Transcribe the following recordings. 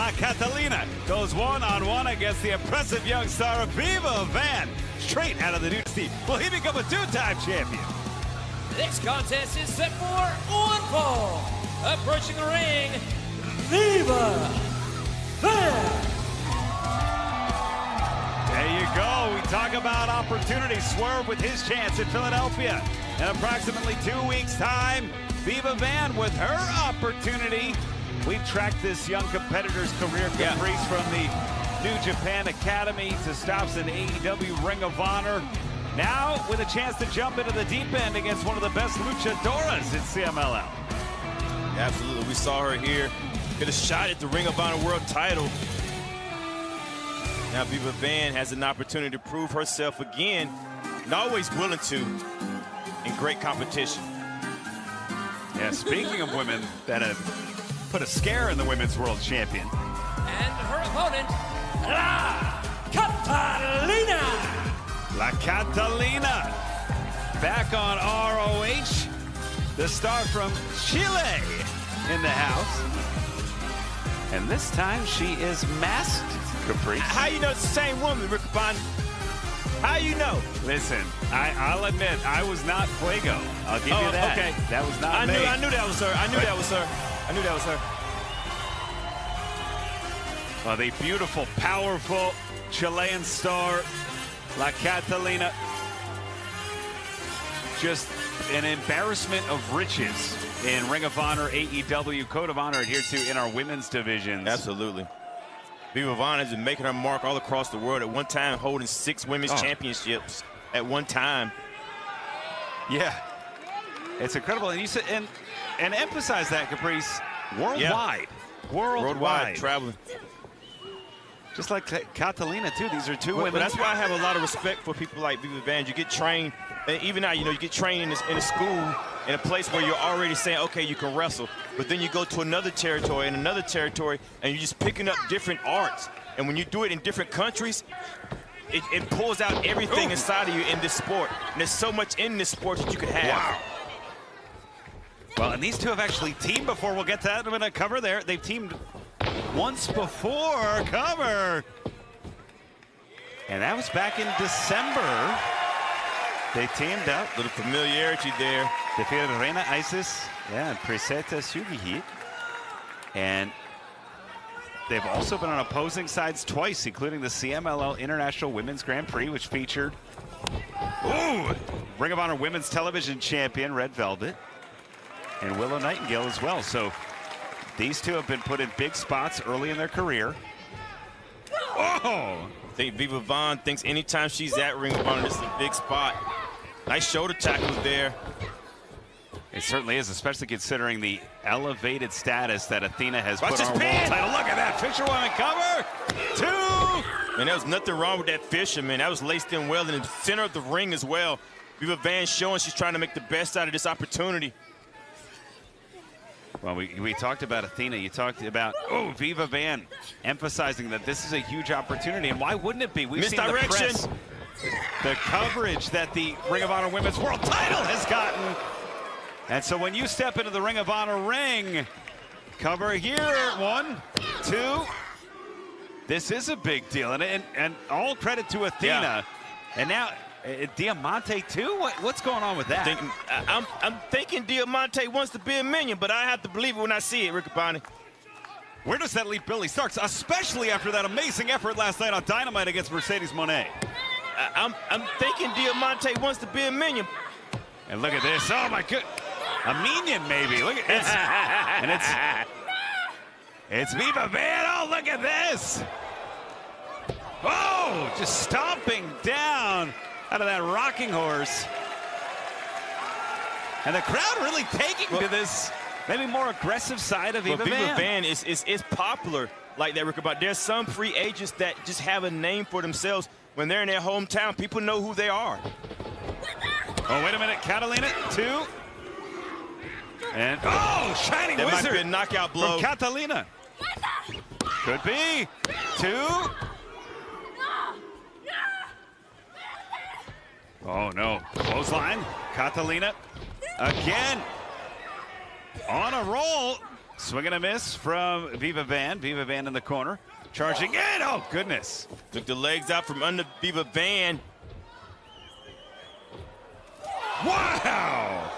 La Catalina goes one-on-one against the impressive young star Viva Van, straight out of the new team. Will he become a two-time champion? This contest is set for one fall. Approaching the ring, Viva Van. There you go. We talk about opportunity. Swerve with his chance in Philadelphia. In approximately 2 weeks' time, Viva Van with her opportunity. We've tracked this young competitor's career, Caprice, from the New Japan Academy to stops in AEW Ring of Honor. Now with a chance to jump into the deep end against one of the best luchadoras in CMLL. Absolutely. We saw her here get a shot at the Ring of Honor World title. Now Viva Van has an opportunity to prove herself again, and always willing to in great competition. Yeah, speaking of women that have put a scare in the Women's World Champion. And her opponent, La Catalina. La Catalina, back on ROH. The star from Chile in the house. And this time she is masked, Caprice. How you know it's the same woman, Rick Bond? How you know? Listen, I'll admit, I was not Fuego. I'll give you that. Okay. That was not me. I knew that was her. I knew that was her. I knew that was her. Well, the beautiful, powerful Chilean star, La Catalina. Just an embarrassment of riches in Ring of Honor, AEW, Code of Honor adhered to in our women's divisions. Absolutely. Viva Van has been making her mark all across the world, at one time holding 6 women's championships at one time. Yeah, it's incredible. And you said, and emphasize that, Caprice, worldwide. Worldwide. Traveling. Just like Catalina, too. These are two women. But that's why I have a lot of respect for people like Viva Van. You get trained, and even now, you know, you get trained in a school, in a place where you're already saying, okay, you can wrestle. But then you go to another territory and another territory, and you're just picking up different arts. And when you do it in different countries, it pulls out everything inside of you in this sport. And there's so much in this sport that you could have. Wow. Well, and these two have actually teamed before. We'll get to that in a cover there. They've teamed once before. Cover. And that was back in December. They teamed up. A little familiarity there. Defeated Reina Isis, and Preseta Sugihit. And they've also been on opposing sides twice, including the CMLL International Women's Grand Prix, which featured Ring of Honor Women's Television Champion Red Velvet and Willow Nightingale as well. So these two have been put in big spots early in their career. I think Viva Van thinks anytime she's at Ring of Honor, this is a big spot. Nice shoulder tackles there. It certainly is, especially considering the elevated status that Athena has put on her world pin. title. Look at that, Fisherwoman cover. 2. Man, there was nothing wrong with that Fisher, man. That was laced in well in the center of the ring as well. Viva Van showing she's trying to make the best out of this opportunity. Well, we talked about Athena. You talked about, Viva Van, emphasizing that this is a huge opportunity. And why wouldn't it be? We've seen the press, the coverage that the Ring of Honor Women's World title has gotten. And so when you step into the Ring of Honor ring, cover here, 1, 2. This is a big deal. And all credit to Athena. Yeah. And now Diamante too? What's going on with that? I'm thinking Diamante wants to be a minion, but I have to believe it when I see it, Rick Bonnie. Where does that leave Billy Starks, especially after that amazing effort last night on Dynamite against Mercedes Moné? I'm thinking Diamante wants to be a minion. And look at this. Oh, my good. A minion, maybe. Look at this. And it's Viva Van. Oh, look at this. Oh, just stomping down out of that rocking horse. And the crowd really taking to this maybe more aggressive side of Viva Van. Viva Van is popular like that, Rick. But there's some free agents that just have a name for themselves. When they're in their hometown, people know who they are. Oh, wait a minute. Catalina, 2. And, Shining that Wizard. Might be a knockout blow. From Catalina. Could be. 2. Oh, no. Clothesline. Catalina again on a roll. Swing and a miss from Viva Van. Viva Van in the corner. Charging in. Oh, goodness. Took the legs out from under Viva Van. Wow!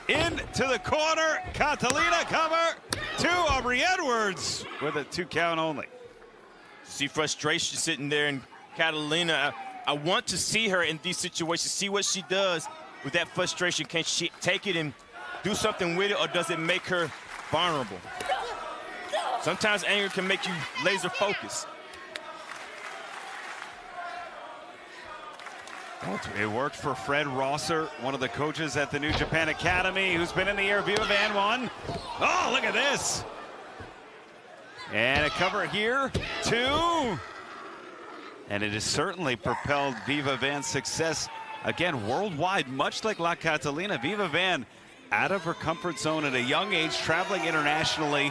Into the corner. Catalina cover to Aubrey Edwards with a 2 count only. See frustration sitting there in Catalina. I want to see her in these situations, see what she does with that frustration. Can she take it and do something with it, or does it make her vulnerable? Sometimes anger can make you laser focused. It worked for Fred Rosser, one of the coaches at the New Japan Academy, who's been in the air. Viva Van one. Oh, look at this. And a cover here, 2. And it has certainly propelled Viva Van's success, again, worldwide, much like La Catalina. Viva Van out of her comfort zone at a young age, traveling internationally.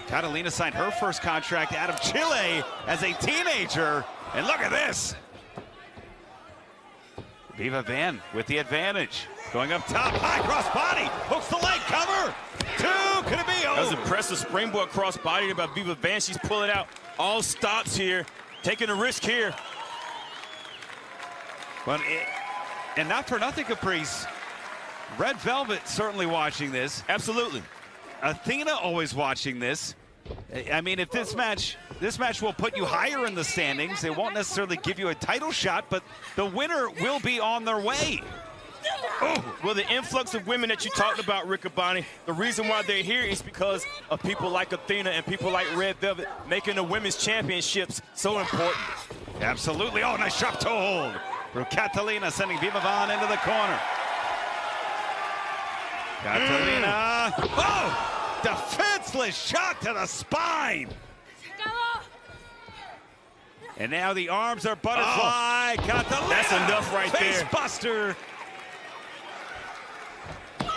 Catalina signed her first contract out of Chile as a teenager. And look at this. Viva Van with the advantage. Going up top, high cross body, hooks the leg, cover. 2, could it be? Oh. That was impressive springboard cross body by Viva Van. She's pulling out all stops here, taking a risk here. Well, and not for nothing, Caprice. Red Velvet certainly watching this. Absolutely. Athena always watching this. I mean, if this match will put you higher in the standings. It won't necessarily give you a title shot, but the winner will be on their way. Oh, well, the influx of women that you talked about, Rick Abani, the reason why they're here is because of people like Athena and people like Red Velvet making the women's championships so important. Absolutely. Oh, nice sharp toe hold from Catalina, sending Viva Van into the corner. Catalina. Oh! Defenseless shot to the spine. And now the arms are butterfly. Oh, Catalina. that's enough right Face there. buster.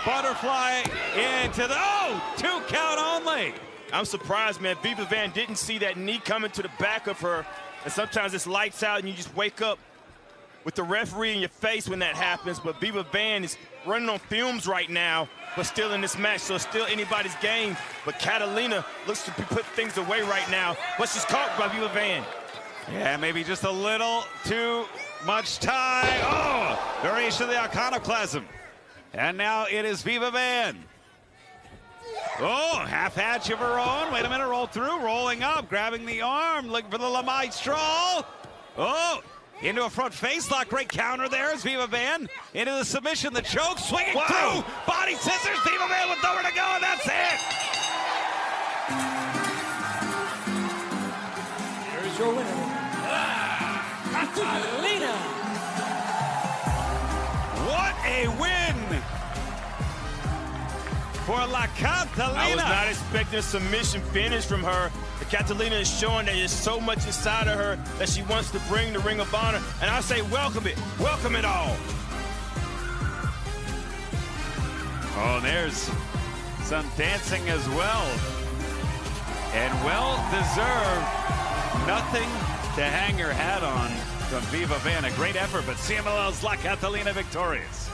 Butterfly into the 2 count only. I'm surprised, man. Viva Van didn't see that knee coming to the back of her. And sometimes it's lights out and you just wake up with the referee in your face when that happens. But Viva Van is running on fumes right now, but still in this match, so it's still anybody's game. But Catalina looks to put things away right now, but she's caught by Viva Van. Yeah, maybe just a little too much time. Oh, variation of the iconoclasm. And now it is Viva Van. Oh, half hatch of her own. Wait a minute, roll through, rolling up, grabbing the arm, looking for the La Maestro. Oh, into a front face lock. Great counter there as Viva Van. Into the submission, the choke, swinging through. Body scissors, Viva Van with nowhere to go, and that's it. Here's your winner, Catalina. What a win for La Catalina. I was not expecting a submission finish from her. But Catalina is showing that there's so much inside of her that she wants to bring the Ring of Honor. And I say welcome it all. Oh, there's some dancing as well. And well-deserved. Nothing to hang your hat on from Viva Van. A great effort, but CMLL's La Catalina victorious.